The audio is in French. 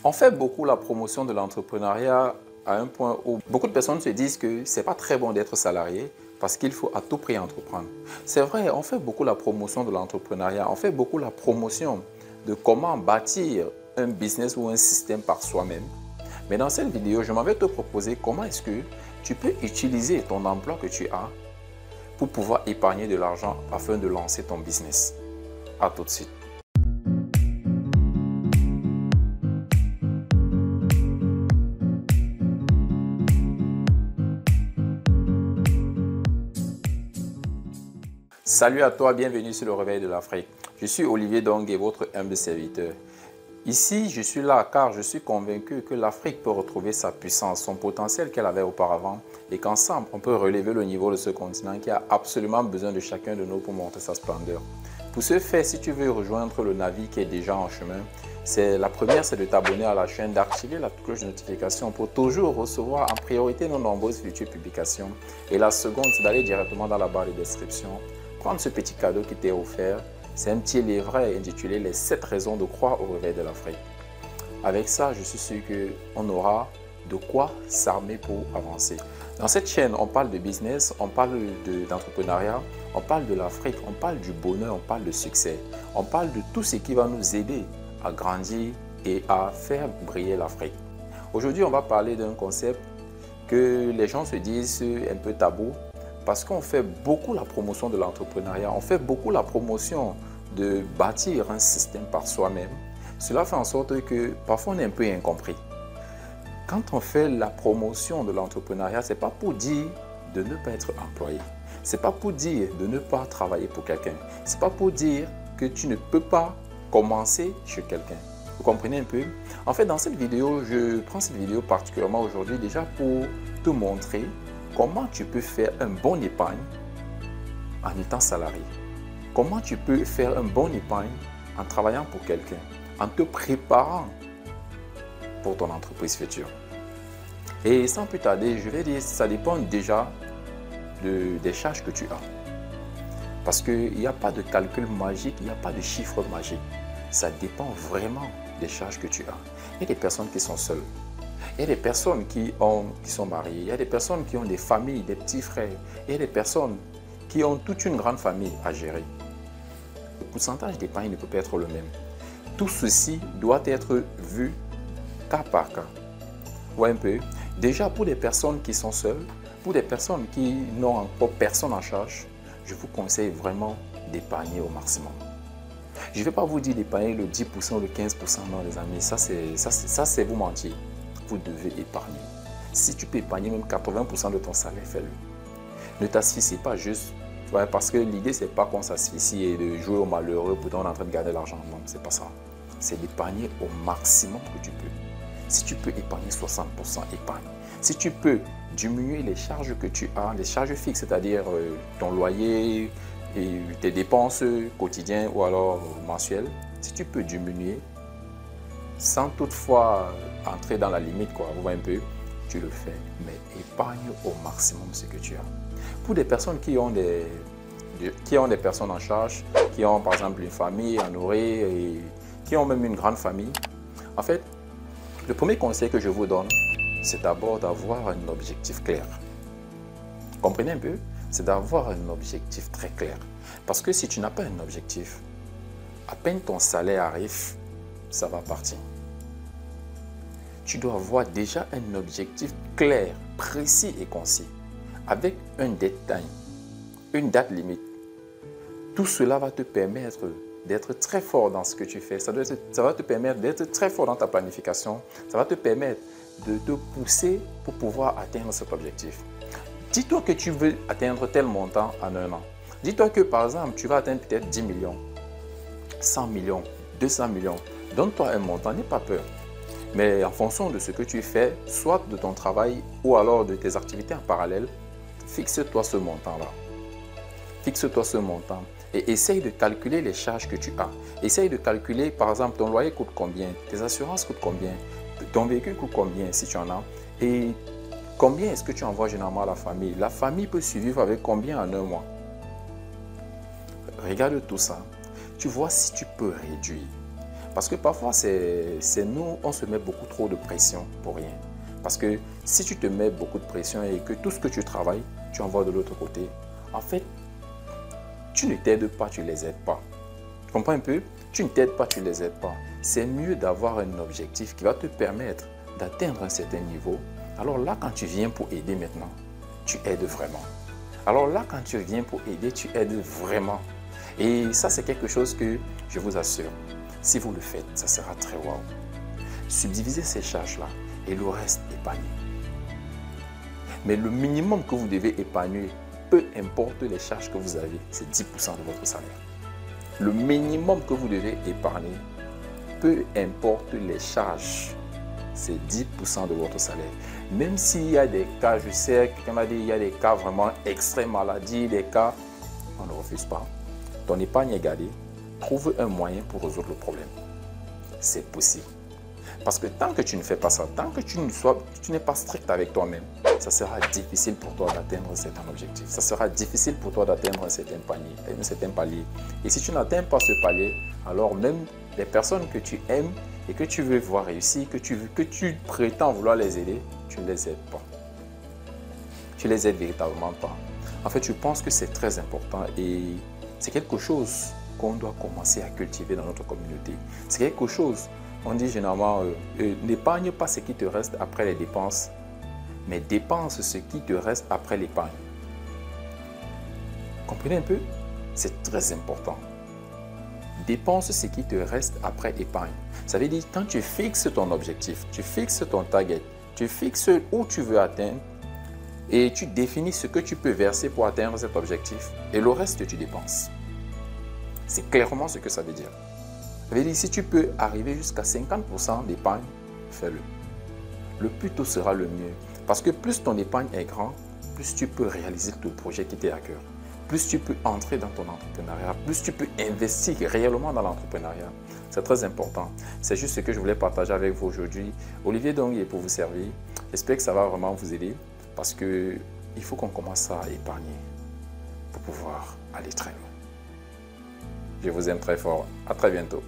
On fait beaucoup la promotion de l'entrepreneuriat à un point où beaucoup de personnes se disent que ce n'est pas très bon d'être salarié parce qu'il faut à tout prix entreprendre. C'est vrai, on fait beaucoup la promotion de l'entrepreneuriat, on fait beaucoup la promotion de comment bâtir un business ou un système par soi-même. Mais dans cette vidéo, je m'en vais te proposer comment est-ce que tu peux utiliser ton emploi que tu as pour pouvoir épargner de l'argent afin de lancer ton business. À tout de suite. Salut à toi, bienvenue sur le Réveil de l'Afrique. Je suis Olivier Dongué, votre humble serviteur. Ici, je suis là car je suis convaincu que l'Afrique peut retrouver sa puissance, son potentiel qu'elle avait auparavant et qu'ensemble, on peut relever le niveau de ce continent qui a absolument besoin de chacun de nous pour montrer sa splendeur. Pour ce faire, si tu veux rejoindre le navire qui est déjà en chemin, la première, c'est de t'abonner à la chaîne, d'activer la cloche de notification pour toujours recevoir en priorité nos nombreuses futures publications. Et la seconde, c'est d'aller directement dans la barre de description, prendre ce petit cadeau qui t'est offert. C'est un petit livret intitulé « Les 7 raisons de croire au réveil de l'Afrique ». Avec ça, je suis sûr qu'on aura de quoi s'armer pour avancer. Dans cette chaîne, on parle de business, on parle d'entrepreneuriat, on parle de l'Afrique, on parle du bonheur, on parle de succès. On parle de tout ce qui va nous aider à grandir et à faire briller l'Afrique. Aujourd'hui, on va parler d'un concept que les gens se disent un peu tabou, parce qu'on fait beaucoup la promotion de l'entrepreneuriat, on fait beaucoup la promotion de bâtir un système par soi-même. Cela fait en sorte que parfois on est un peu incompris. Quand on fait la promotion de l'entrepreneuriat, ce n'est pas pour dire de ne pas être employé. Ce n'est pas pour dire de ne pas travailler pour quelqu'un. Ce n'est pas pour dire que tu ne peux pas commencer chez quelqu'un. Vous comprenez un peu? En fait, dans cette vidéo, je prends cette vidéo particulièrement aujourd'hui déjà pour te montrer comment tu peux faire un bon épargne en étant salarié. Comment tu peux faire un bon épargne en travaillant pour quelqu'un, en te préparant pour ton entreprise future. Et sans plus tarder, je vais dire, ça dépend déjà des charges que tu as. Parce qu'il n'y a pas de calcul magique, il n'y a pas de chiffre magique. Ça dépend vraiment des charges que tu as. Il y a des personnes qui sont seules. Il y a des personnes qui sont mariées, il y a des personnes qui ont des familles, des petits frères, il y a des personnes qui ont toute une grande famille à gérer. Le pourcentage d'épargne ne peut pas être le même. Tout ceci doit être vu cas par cas. Vous voyez un peu? Déjà pour des personnes qui sont seules, pour des personnes qui n'ont encore personne en charge, je vous conseille vraiment d'épargner au maximum. Je ne vais pas vous dire d'épargner le 10% ou le 15%, non les amis, ça c'est vous mentir. Vous devez épargner. Si tu peux épargner même 80% de ton salaire, fais-le. Ne t'asphyxie pas juste, parce que l'idée, ce n'est pas qu'on s'asphyxie et de jouer au malheureux pour on est en train de garder l'argent. Non, ce n'est pas ça. C'est d'épargner au maximum que tu peux. Si tu peux épargner 60%, épargne. Si tu peux diminuer les charges que tu as, les charges fixes, c'est-à-dire ton loyer et tes dépenses quotidiennes ou alors mensuelles, si tu peux diminuer, sans toutefois entrer dans la limite, quoi, vous voyez un peu, tu le fais, mais épargne au maximum ce que tu as. Pour des personnes qui ont des personnes en charge, qui ont par exemple une famille à nourrir et qui ont même une grande famille, en fait, le premier conseil que je vous donne, c'est d'abord d'avoir un objectif clair. Vous comprenez un peu? C'est d'avoir un objectif très clair. Parce que si tu n'as pas un objectif, à peine ton salaire arrive, ça va partir. Tu dois avoir déjà un objectif clair, précis et concis, avec un deadline, une date limite. Tout cela va te permettre d'être très fort dans ce que tu fais. Ça va te permettre d'être très fort dans ta planification. Ça va te permettre de te pousser pour pouvoir atteindre cet objectif. Dis-toi que tu veux atteindre tel montant en un an. Dis-toi que par exemple, tu vas atteindre peut-être 10 millions, 100 millions, 200 millions. Donne-toi un montant, n'aie pas peur. Mais en fonction de ce que tu fais, soit de ton travail ou alors de tes activités en parallèle, fixe-toi ce montant-là. Fixe-toi ce montant et essaye de calculer les charges que tu as. Essaye de calculer, par exemple, ton loyer coûte combien, tes assurances coûtent combien, ton véhicule coûte combien si tu en as et combien est-ce que tu envoies généralement à la famille. La famille peut survivre avec combien en un mois. Regarde tout ça. Tu vois si tu peux réduire. Parce que parfois, c'est nous, on se met beaucoup trop de pression pour rien. Parce que si tu te mets beaucoup de pression et que tout ce que tu travailles, tu envoies de l'autre côté, en fait, tu ne t'aides pas, tu ne les aides pas. Tu comprends un peu? Tu ne t'aides pas, tu ne les aides pas. C'est mieux d'avoir un objectif qui va te permettre d'atteindre un certain niveau. Alors là, quand tu viens pour aider maintenant, tu aides vraiment. Alors là, quand tu viens pour aider, tu aides vraiment. Et ça, c'est quelque chose que je vous assure, si vous le faites, ça sera très wow. Subdivisez ces charges-là et le reste épargnez. Mais le minimum que vous devez épargner, peu importe les charges que vous avez, c'est 10% de votre salaire. Le minimum que vous devez épargner, peu importe les charges, c'est 10% de votre salaire. Même s'il y a des cas, je sais, quelqu'un m'a dit, il y a des cas vraiment extrêmes, maladie, des cas, on ne refuse pas. Ton épargne est gardée, trouve un moyen pour résoudre le problème. C'est possible. Parce que tant que tu ne fais pas ça, tant que tu n'es pas strict avec toi-même, ça sera difficile pour toi d'atteindre un certain objectif. Ça sera difficile pour toi d'atteindre un certain palier. Et si tu n'atteins pas ce palier, alors même les personnes que tu aimes et que tu veux voir réussir, que tu prétends vouloir les aider, tu ne les aides pas. Tu les aides véritablement pas. En fait, je pense que c'est très important et c'est quelque chose qu'on doit commencer à cultiver dans notre communauté. C'est quelque chose, on dit généralement, n'épargne pas ce qui te reste après les dépenses, mais dépense ce qui te reste après l'épargne. Comprenez un peu? C'est très important. Dépense ce qui te reste après épargne. Ça veut dire, quand tu fixes ton objectif, tu fixes ton target, tu fixes où tu veux atteindre et tu définis ce que tu peux verser pour atteindre cet objectif et le reste, tu dépenses. C'est clairement ce que ça veut dire. Ça veut dire, si tu peux arriver jusqu'à 50% d'épargne, fais-le. Le plus tôt sera le mieux. Parce que plus ton épargne est grande, plus tu peux réaliser ton projet qui t'est à cœur. Plus tu peux entrer dans ton entrepreneuriat, plus tu peux investir réellement dans l'entrepreneuriat. C'est très important. C'est juste ce que je voulais partager avec vous aujourd'hui. Olivier Dong est pour vous servir. J'espère que ça va vraiment vous aider parce qu'il faut qu'on commence à épargner pour pouvoir aller très loin. Je vous aime très fort. À très bientôt.